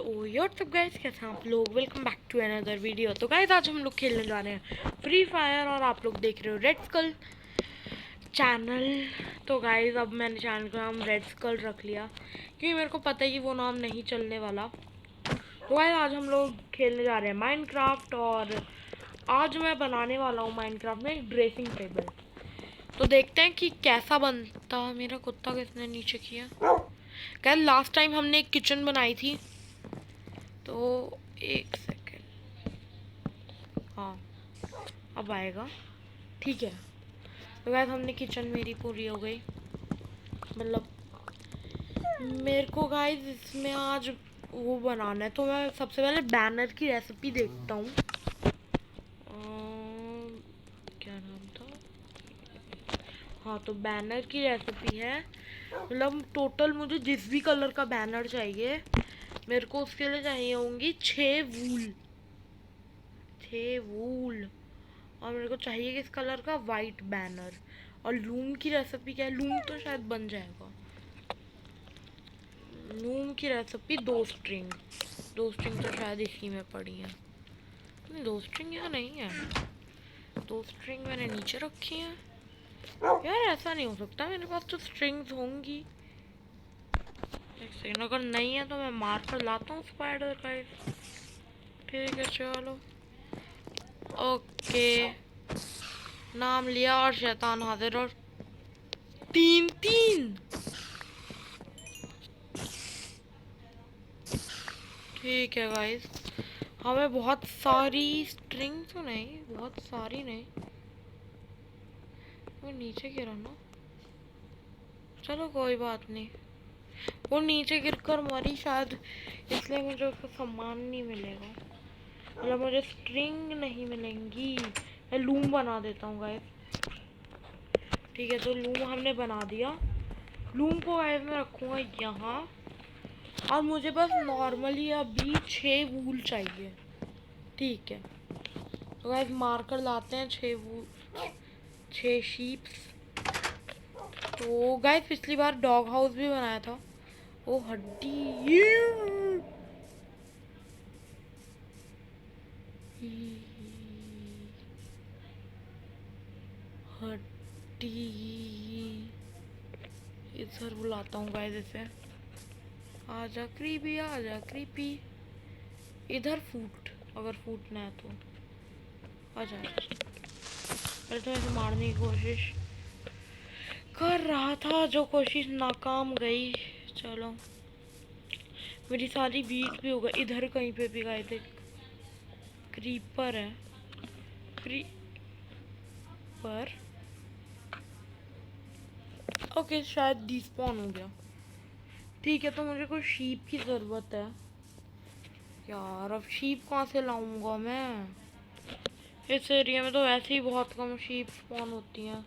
WhatsApp guys, कैसे हैं आप लोग। Welcome back to another video. तो गाइस आज हम लोग खेलने जा रहे हैं फ्री फायर और आप लोग देख रहे हो रेड स्कल चैनल। तो गाइस अब मैंने चैनल का नाम रेड स्कल रख लिया क्योंकि मेरे को पता है कि वो नाम नहीं चलने वाला। तो गाइस आज हम लोग खेलने जा रहे हैं माइनक्राफ्ट और आज मैं बनाने वाला हूँ माइनक्राफ्ट में एक ड्रेसिंग टेबल। तो देखते हैं कि कैसा बनता। मेरा कुत्ता किसने नीचे किया। गाइस लास्ट टाइम हमने एक किचन बनाई थी, तो एक सेकेंड। हाँ अब आएगा, ठीक है। तो गाइस हमने किचन मेरी पूरी हो गई, मतलब मेरे को गाइस इसमें आज वो बनाना है। तो मैं सबसे पहले बैनर की रेसिपी देखता हूँ। क्या नाम था। हाँ तो बैनर की रेसिपी है, मतलब टोटल मुझे जिस भी कलर का बैनर चाहिए मेरे को उसके लिए चाहिए होंगी 6 वूल और मेरे को चाहिए किस कलर का, वाइट बैनर। और लूम की रेसिपी क्या है, लूम तो शायद बन जाएगा। लूम की रेसिपी 2 स्ट्रिंग तो शायद इसी में पड़ी है। नहीं 2 स्ट्रिंग यहाँ नहीं है, 2 स्ट्रिंग मैंने नीचे रखी है। यार ऐसा नहीं हो सकता, मेरे पास तो स्ट्रिंग्स होंगी। एक सेकंड, अगर नहीं है तो मैं मार कर लाता हूँ स्पाइडर का। ठीक है चलो, ओके नाम लिया और शैतान हाजिर। और 3 ठीक है गाइस, हमें बहुत सारी स्ट्रिंग तो नहीं, बहुत सारी नहीं, वो नीचे गिरा ना। चलो कोई बात नहीं, वो नीचे गिरकर मरी शायद, इसलिए मुझे उसका सामान नहीं मिलेगा, मतलब मुझे स्ट्रिंग नहीं मिलेंगी। मैं लूम बना देता हूँ गाइस। ठीक है तो लूम हमने बना दिया। लूम को गाइस मैं रखूँगा यहाँ, और मुझे बस नॉर्मली अभी 6 वूल चाहिए। ठीक है तो गाइस मार्कर लाते हैं 6 शीप्स। तो गाइस पिछली बार डॉग हाउस भी बनाया था। ओ हड्डी, हड्डी इधर बुलाता हूँ गाइस इसे। आजा क्रीपी, आजा क्रीपी। इधर फूट, अगर फूटना है तो आजा। पहले तो ऐसे मारने की कोशिश कर रहा था, जो कोशिश नाकाम गई। चलो मेरी सारी वीट भी हो गई। इधर कहीं पे भी गए थे, क्रीपर है, क्रीपर। ओके शायद डिस्पॉन हो गया। ठीक है तो मुझे कोई शीप की ज़रूरत है यार। अब शीप कहाँ से लाऊंगा मैं, इस एरिया में तो वैसे ही बहुत कम शीप स्पॉन होती हैं।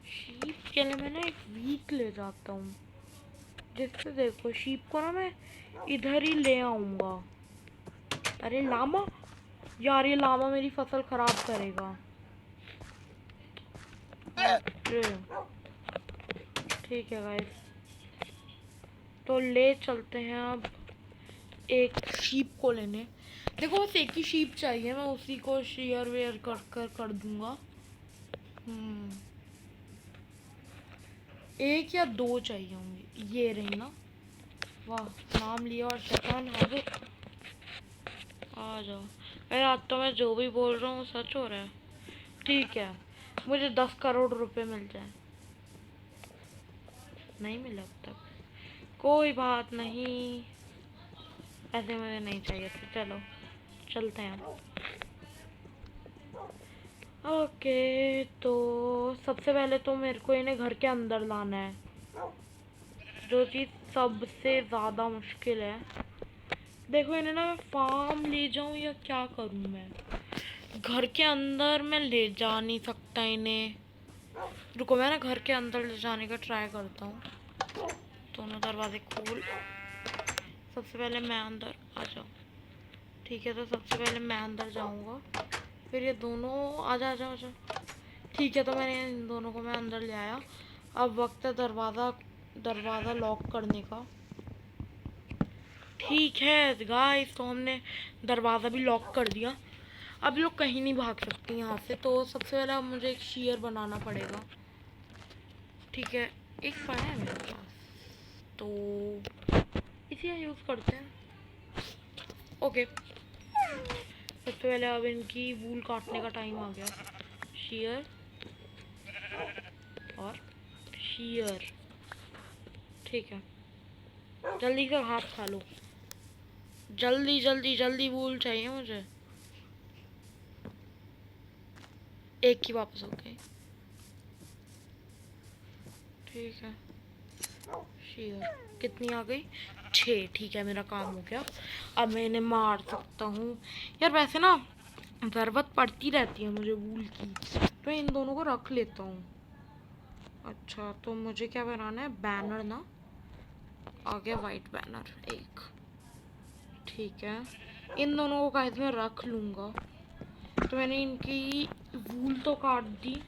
शीप के लिए मैं ना एक वीट ले जाता हूँ, जिससे देखो शीप को ना मैं इधर ही ले आऊँगा। अरे लामा यार, ये लामा मेरी फसल खराब करेगा। ठीक है गाइस, तो ले चलते हैं अब एक शीप को लेने। देखो बस एक ही शीप चाहिए, मैं उसी को शेयर वेयर कर दूंगा। एक या 2 चाहिए होंगे, ये रही ना। वाह नाम लिया और शैतान हाजिर। आ जाओ। अरे आज तो मैं जो भी बोल रहा हूँ सच हो रहा है। ठीक है मुझे 10 करोड़ रुपए मिल जाए। नहीं मिला अब तक, कोई बात नहीं, ऐसे मुझे नहीं चाहिए थे। चलो चलते हैं। ओके तो सबसे पहले तो मेरे को इन्हें घर के अंदर लाना है, जो चीज़ सबसे ज़्यादा मुश्किल है। देखो इन्हें ना मैं फार्म ले जाऊं या क्या करूं मैं, घर के अंदर मैं ले जा नहीं सकता इन्हें। रुको मैं ना घर के अंदर ले जाने का ट्राई करता हूँ। दोनों दरवाजे खोल, सबसे पहले मैं अंदर आ जाऊँ। ठीक है तो सबसे पहले मैं अंदर जाऊँगा, फिर ये दोनों आजा आजा आजा। ठीक है तो मैंने इन दोनों को मैं अंदर ले आया। अब वक्त है दरवाज़ा लॉक करने का। ठीक है गाइस, तो हमने दरवाज़ा भी लॉक कर दिया। अब लोग कहीं नहीं भाग सकते यहाँ से। तो सबसे पहले अब मुझे एक शेयर बनाना पड़ेगा। ठीक है, एक फायर है मेरे पास, तो इसी का यूज़ करते हैं। ओके, सबसे पहले अब इनकी वूल काटने का टाइम आ गया। शेयर और शेयर। ठीक है, जल्दी से हाथ खा लो। जल्दी जल्दी जल्दी वूल चाहिए मुझे। एक ही वापस हो गई। ठीक है, शेयर कितनी आ गई? 6। ठीक है, मेरा काम हो गया। अब मैं इन्हें मार सकता हूँ। यार वैसे ना ज़रूरत पड़ती रहती है मुझे वूल की, तो इन दोनों को रख लेता हूँ। अच्छा, तो मुझे क्या बनाना है? बैनर ना, आ गया वाइट बैनर एक। ठीक है, इन दोनों को गाइस में रख लूँगा। तो मैंने इनकी वूल तो काट दी,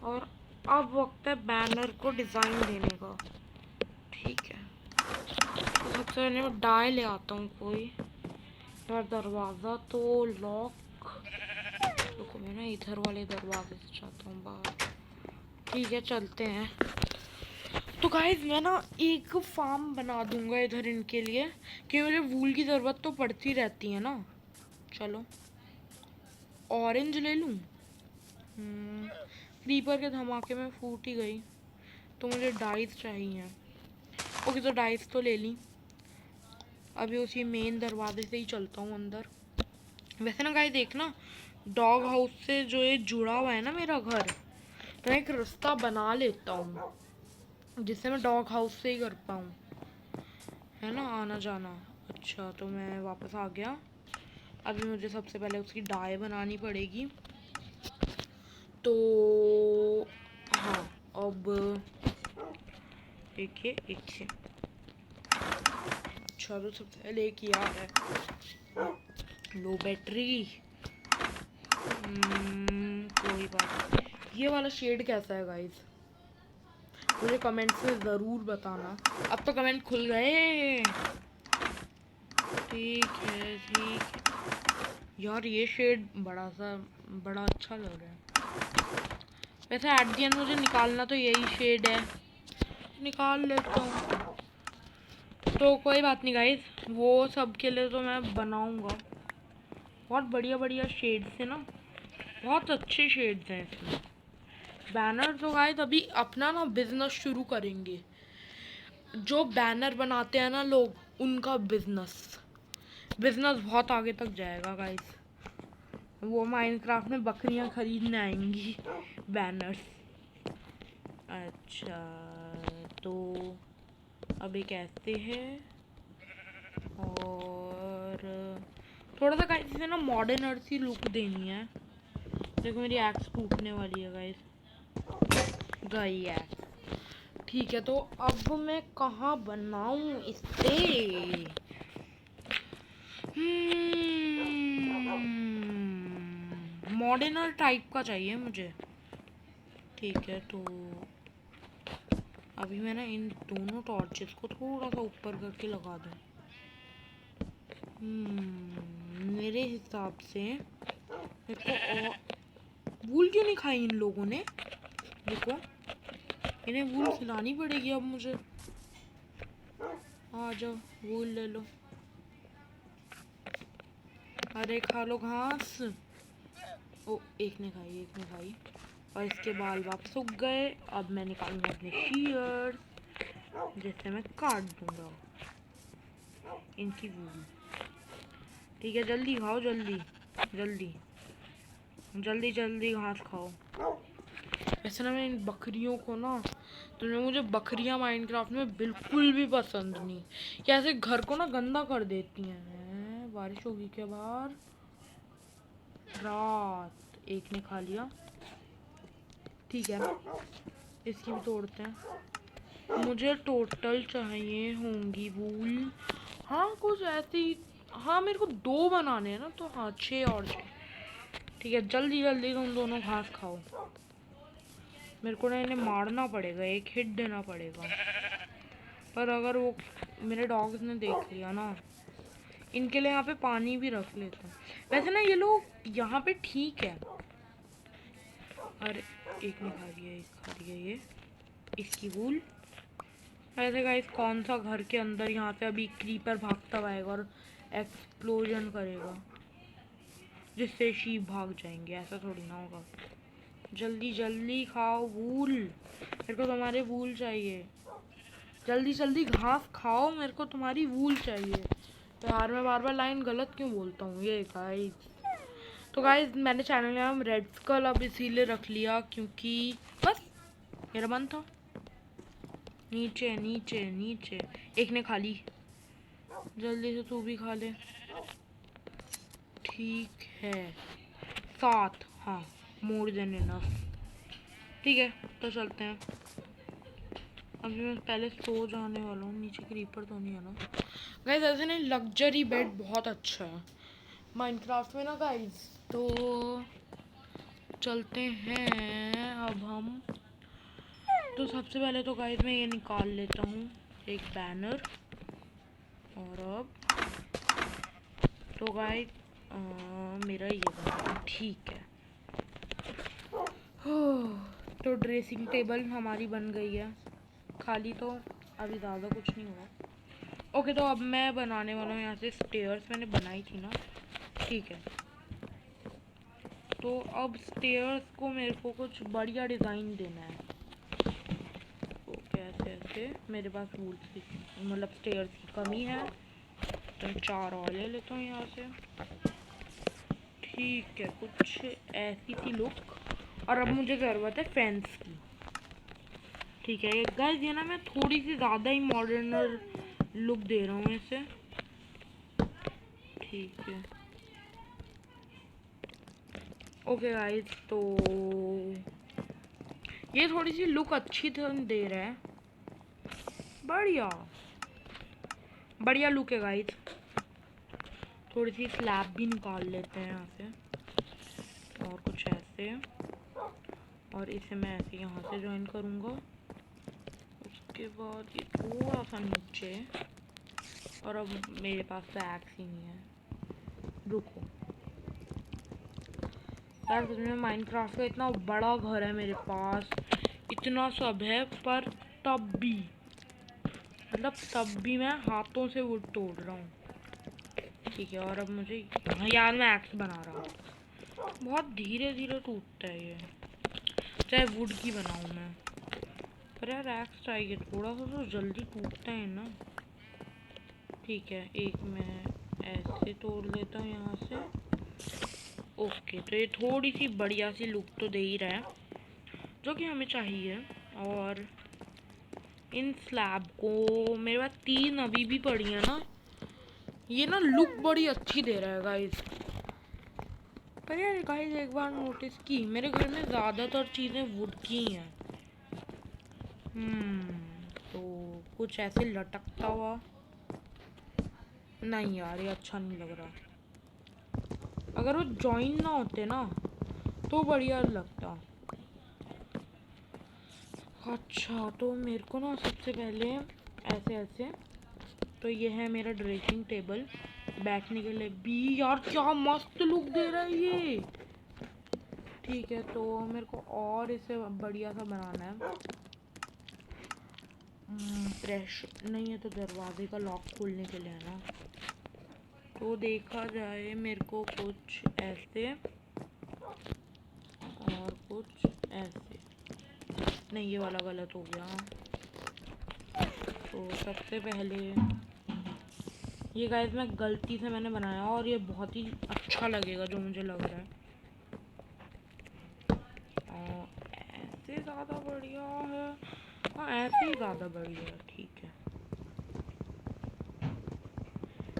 और अब वक्त है बैनर को डिज़ाइन देने का। ठीक है, तो सबसे पहले मैं डाई ले आता हूँ कोई। यार दरवाज़ा तो लॉक, रुको मैं ना इधर वाले दरवाजे से जाता हूँ बाहर। ठीक है, चलते हैं। तो गाइस मैं ना एक फार्म बना दूंगा इधर इनके लिए, कि मुझे वूल की ज़रूरत तो पड़ती रहती है ना। चलो, ऑरेंज ले लूँ। क्रीपर के धमाके में फूट ही गई, तो मुझे डाइस चाहिए। ओके, तो डाइस तो ले ली। अभी उसी मेन दरवाजे से ही चलता हूँ अंदर। वैसे ना गाइस देखना, डॉग हाउस से जो ये जुड़ा हुआ है ना मेरा घर, तो मैं एक रास्ता बना लेता हूँ जिससे मैं डॉग हाउस से ही कर पाऊँ, है ना, आना जाना। अच्छा, तो मैं वापस आ गया। अभी मुझे सबसे पहले उसकी डाई बनानी पड़ेगी। तो हाँ, अब देखिए एक। अच्छा, तो सबसे पहले एक किया है लो बैटरी। कोई बात नहीं। ये वाला शेड कैसा है गाइस, मुझे कमेंट्स में ज़रूर बताना। अब तो कमेंट खुल गए। ठीक है, ठीक। यार ये शेड बड़ा अच्छा लग रहा है। वैसे एट द एंड मुझे निकालना तो यही शेड है, निकाल लेता हूँ। तो कोई बात नहीं गाइस, वो सब के लिए तो मैं बनाऊंगा। बहुत बढ़िया बढ़िया शेड्स है ना, बहुत अच्छे शेड्स हैं इसमें। बैनर तो गाइस अभी अपना ना बिजनेस शुरू करेंगे। जो बैनर बनाते हैं ना लोग, उनका बिजनेस बहुत आगे तक जाएगा गाइस। वो माइनक्राफ्ट में बकरियां खरीदने आएंगी बैनर्स। अच्छा, तो अभी कहते हैं, और थोड़ा सा गाइस इसे ना मॉडर्न अर्सी लुक देनी है। देखो मेरी एक्स टूटने वाली है गाइस, गई एक्स। ठीक है, तो अब मैं कहाँ बनाऊं इसे? मॉडर्नर टाइप का चाहिए मुझे। ठीक है, तो अभी मैं ना इन दोनों टॉर्चेस को थोड़ा सा ऊपर करके लगा दूं। मेरे हिसाब से मेरे को वूल क्यों नहीं खाई इन लोगों ने? देखो, इन्हें वूल खिलानी पड़ेगी अब मुझे। आ जाओ, वूल ले लो। अरे खा लो घास। ओ, एक ने खाई और इसके बाल वापस उग गए। अब मैं निकालूंगा अपने शीयर, जिससे मैं काट दूंगा इनकी वूल। ठीक है, जल्दी खाओ, जल्दी जल्दी जल्दी जल्दी घास खाओ। वैसे ना मैं इन बकरियों को ना, तो मुझे बकरियां माइनक्राफ्ट में बिल्कुल भी पसंद नहीं। कैसे घर को ना गंदा कर देती हैं। बारिश होगी क्या बाहर? रात, एक ने खा लिया। ठीक है, इसकी भी तोड़ते हैं। मुझे टोटल चाहिए होंगी वूल, हाँ कुछ ऐसी। हाँ, मेरे को 2 बनाने हैं ना, तो हाँ 6 और 6। ठीक है, जल्दी जल्दी तुम दोनों घास खाओ। मेरे को ना इन्हें मारना पड़ेगा, एक हिट देना पड़ेगा। पर अगर वो मेरे डॉग्स ने देख लिया ना, इनके लिए यहाँ पे पानी भी रख लेता हूँ। वैसे ना ये लोग यहाँ पे ठीक है। अरे एक ने खा लिया, एक खा लिया ये, इसकी वूल। वैसे गाइस कौन सा घर के अंदर यहाँ से अभी क्रीपर भागता आएगा और एक्सप्लोजन करेगा जिससे शीप भाग जाएंगे, ऐसा थोड़ी ना होगा। जल्दी जल्दी खाओ वूल, मेरे को तुम्हारे वूल चाहिए। जल्दी जल्दी घास खाओ, मेरे को तुम्हारी वूल चाहिए। तो यार मैं बार बार लाइन गलत क्यों बोलता हूँ ये गाइस। तो गाइस मैंने चैनल का नाम रेड स्कल अब इसीलिए रख लिया क्योंकि बस मेरा मन था। नीचे नीचे नीचे, एक ने खा ली, जल्दी से तू भी खा ले। ठीक है 7, हाँ मोर देन इनफ। ठीक है तो चलते हैं। अभी मैं पहले सो जाने वाला हूँ, नीचे क्रीपर तो नहीं है ना गाइस। ऐसे नहीं, लग्जरी बेड बहुत अच्छा है माइनक्राफ्ट में ना गाइस। तो चलते हैं अब हम। तो सबसे पहले तो गाइस मैं ये निकाल लेता हूँ एक बैनर। और अब तो गाइस मेरा ये बना ठीक है। तो ड्रेसिंग टेबल हमारी बन गई है, खाली तो अभी ज़्यादा कुछ नहीं हुआ। ओके तो अब मैं बनाने वाला हूँ यहाँ से स्टेयर्स, मैंने बनाई थी ना, ठीक है। तो अब स्टेयर्स को मेरे को कुछ बढ़िया डिज़ाइन देना है। तो कैसे ऐसे, मेरे पास वूल्स की मतलब स्टेयर्स की कमी है तो 4 और ले लेता हूँ यहाँ से। ठीक है कुछ ऐसी सी लुक। और अब मुझे ज़रूरत है फेंस की। ठीक है गाइस, ये ना मैं थोड़ी सी ज़्यादा ही मॉडर्न लुक दे रहा हूँ इसे। ठीक है ओके गाइस, तो ये थोड़ी सी लुक अच्छी दे रहा है, बढ़िया बढ़िया लुक है गाइस। थोड़ी सी स्लैब भी निकाल लेते हैं यहाँ से और कुछ ऐसे, और इसे मैं ऐसे यहाँ से ज्वाइन करूँगा। उसके बाद ये थोड़ा सा नीचे, और अब मेरे पास तो एक्स ही नहीं है। रुको यार, तुमने माइनक्राफ्ट का इतना बड़ा घर है मेरे पास, इतना सब है, पर तब भी मतलब तब भी मैं हाथों से वुड तोड़ रहा हूँ। ठीक है और अब मुझे यार मैं एक्स बना रहा हूँ, बहुत धीरे धीरे टूटता है ये, चाहे वुड की बनाऊँ मैं। पर यार एक्स चाहिए, थोड़ा सा तो जल्दी टूटता है ना। ठीक है एक मैं ऐसे तोड़ लेता हूँ यहाँ से। ओके तो ये थोड़ी सी बढ़िया सी लुक तो दे ही रहा है जो कि हमें चाहिए। और इन स्लैब को मेरे पास 3 अभी भी पड़ी है ना, ये ना लुक बड़ी अच्छी दे रहा है गाइस। पर यार गाइस एक बार नोटिस की, मेरे घर में ज़्यादातर चीज़ें वुड की हैं। तो कुछ ऐसे लटकता हुआ नहीं यार, ये अच्छा नहीं लग रहा। अगर वो जॉइन ना होते ना तो बढ़िया लगता। अच्छा तो मेरे को ना सबसे पहले ऐसे ऐसे, तो ये है मेरा ड्रेसिंग टेबल बैठने के लिए भी। यार क्या मस्त लुक दे रहा है ये। ठीक है तो मेरे को और इसे बढ़िया सा बनाना है। प्रेश नहीं है तो दरवाजे का लॉक खोलने के लिए है ना। तो देखा जाए मेरे को कुछ ऐसे और कुछ ऐसे, नहीं ये वाला गलत हो गया। तो सबसे पहले ये गाइस मैं गलती से मैंने बनाया और ये बहुत ही अच्छा लगेगा जो मुझे लग रहा है। ऐसे ज़्यादा बढ़िया है, हाँ ऐसे ही ज़्यादा बढ़िया है। ठीक है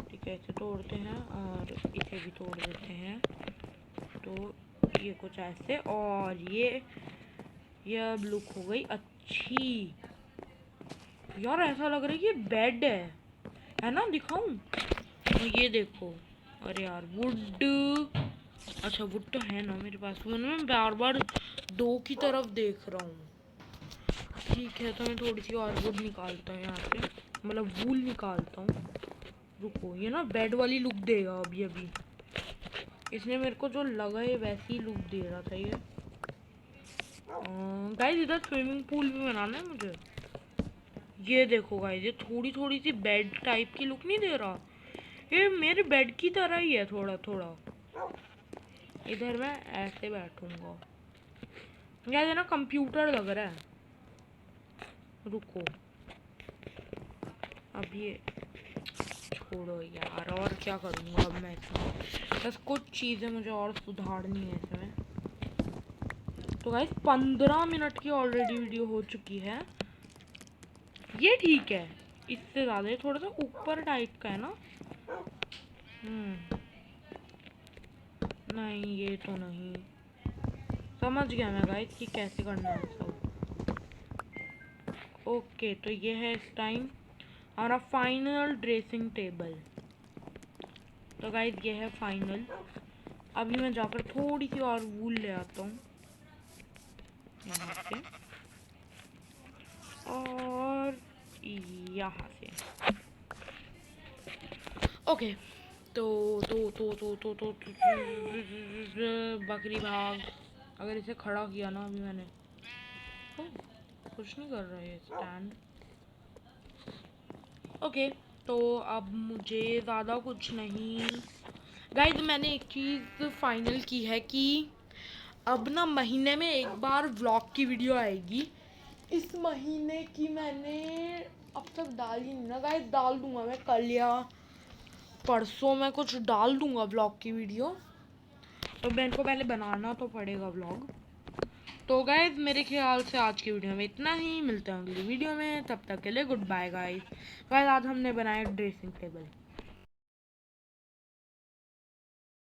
ठीक है, इसे तोड़ते हैं और इसे भी तोड़ देते हैं। तो ये कुछ ऐसे, और ये अब लुक हो गई अच्छी। यार ऐसा लग रहा है कि बेड है ना, दिखाऊं? तो ये देखो, अरे यार वुड, अच्छा वुड तो है ना मेरे पास, मैं बार बार 2 की तरफ देख रहा हूँ। ठीक है, तो मैं थोड़ी सी और वुड निकालता हूँ यहाँ से, मतलब वूल निकालता हूँ। रुको, ये ना बेड वाली लुक देगा अभी अभी। इसने मेरे को जो लगा है वैसी ही लुक दे रहा था ये। गाइस इधर स्विमिंग पूल भी बनाना है मुझे। ये देखो गाइस, ये थोड़ी थोड़ी सी बेड टाइप की लुक नहीं दे रहा? ये मेरे बेड की तरह ही है थोड़ा थोड़ा। इधर मैं ऐसे बैठूंगा। गाइस ये ना कंप्यूटर लग रहा है। रुको, अब ये छोड़ो यार, और क्या करूँगा अब मैं इसमें। बस कुछ चीज़ें मुझे और सुधारनी है इसमें। तो गाइस 15 मिनट की ऑलरेडी वीडियो हो चुकी है। ये ठीक है, इससे ज़्यादा थोड़ा सा ऊपर टाइप का है ना। नहीं ये तो नहीं, समझ गया मैं गाइस कि कैसे करना है सब। ओके, तो ये है इस टाइम हमारा फाइनल ड्रेसिंग टेबल। तो गाइस ये है फाइनल। अभी मैं जाकर थोड़ी सी और वूल ले आता हूँ यहाँ से और यहाँ से। ओके, तो बकरी भाग। अगर इसे खड़ा किया ना अभी मैंने, कुछ नहीं कर रहा है स्टैंड। ओके, तो अब मुझे ज़्यादा कुछ नहीं। गाइस मैंने एक चीज़ फाइनल की है कि अब ना महीने में एक बार व्लॉग की वीडियो आएगी। इस महीने की मैंने अब तक डाली नहीं ना गाइस, डाल दूंगा मैं कल या परसों में कुछ डाल दूंगा व्लॉग की वीडियो। तो मैं इनको पहले बनाना तो पड़ेगा व्लॉग। तो गाइज मेरे ख्याल से आज की वीडियो में इतना ही। मिलते हैं अगली वीडियो में, तब तक के लिए गुड बाय गाइज। आज हमने बनाया ड्रेसिंग टेबल।